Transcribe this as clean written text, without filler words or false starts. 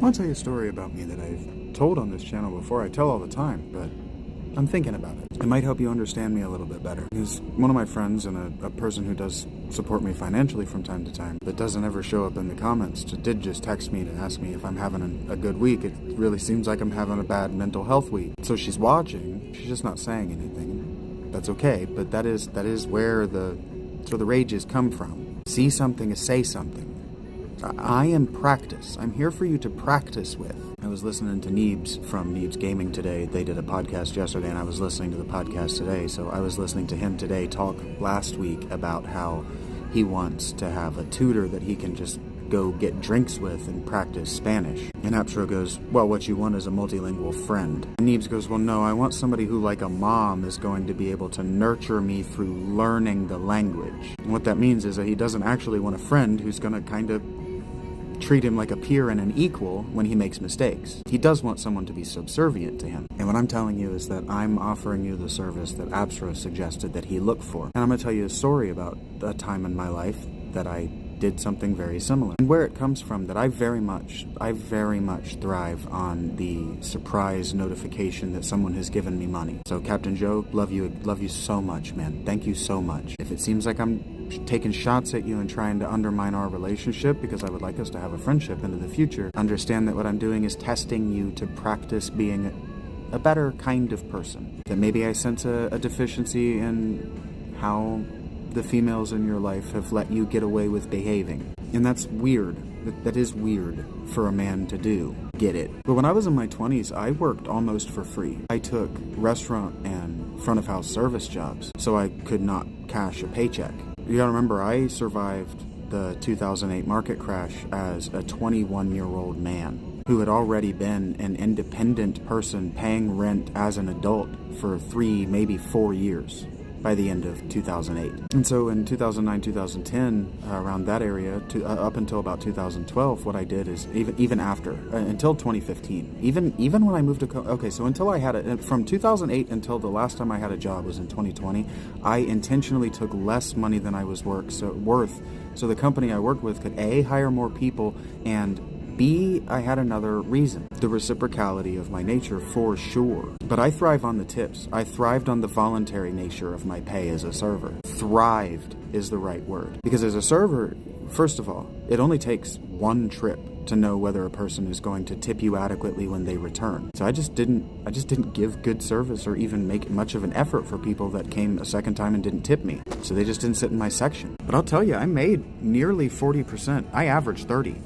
I'll tell you a story about me that I've told on this channel before. I tell all the time, but I'm thinking about it. It might help you understand me a little bit better. Because one of my friends and a person who does support me financially from time to time, that doesn't ever show up in the comments, did just text me to ask me if I'm having a good week. It really seems like I'm having a bad mental health week. So she's watching, she's just not saying anything. That's okay, but that is where the rages come from. See something is say something. I am practice. I'm here for you to practice with. I was listening to Neebs from Neebs Gaming today. They did a podcast yesterday, and I was listening to the podcast today. So I was listening to him today talk last week about how he wants to have a tutor that he can just go get drinks with and practice Spanish. And Apsro goes, well, what you want is a multilingual friend. And Neebs goes, well, no, I want somebody who, like a mom, is going to be able to nurture me through learning the language. And what that means is that he doesn't actually want a friend who's going to kind of treat him like a peer and an equal when he makes mistakes. He does want someone to be subservient to him. And what I'm telling you is that I'm offering you the service that Apsro suggested that he look for. And I'm going to tell you a story about a time in my life that I did something very similar. And where it comes from, that I very much thrive on the surprise notification that someone has given me money. So Captain Joe, love you so much, man. Thank you so much. If it seems like I'm taking shots at you and trying to undermine our relationship because I would like us to have a friendship into the future, understand that what I'm doing is testing you to practice being a better kind of person. That maybe I sense a deficiency in how the females in your life have let you get away with behaving. And that's weird. That is weird for a man to do. Get it. But when I was in my 20s, I worked almost for free. I took restaurant and front of house service jobs so I could not cash a paycheck. You gotta remember, I survived the 2008 market crash as a 21-year-old man who had already been an independent person paying rent as an adult for 3, maybe 4 years by the end of 2008. And so in 2009, 2010, around that area, up until about 2012, what I did is, even after, until 2015, even when I moved to, so until I had from 2008 until the last time I had a job was in 2020, I intentionally took less money than I was worth, so the company I worked with could A, hire more people, and B, I had another reason. The reciprocality of my nature, for sure. But I thrive on the tips. I thrived on the voluntary nature of my pay as a server. Thrived is the right word. Because as a server, first of all, it only takes one trip to know whether a person is going to tip you adequately when they return. So I just didn't give good service or even make much of an effort for people that came a second time and didn't tip me. So they just didn't sit in my section. But I'll tell you, I made nearly 40%. I averaged 30.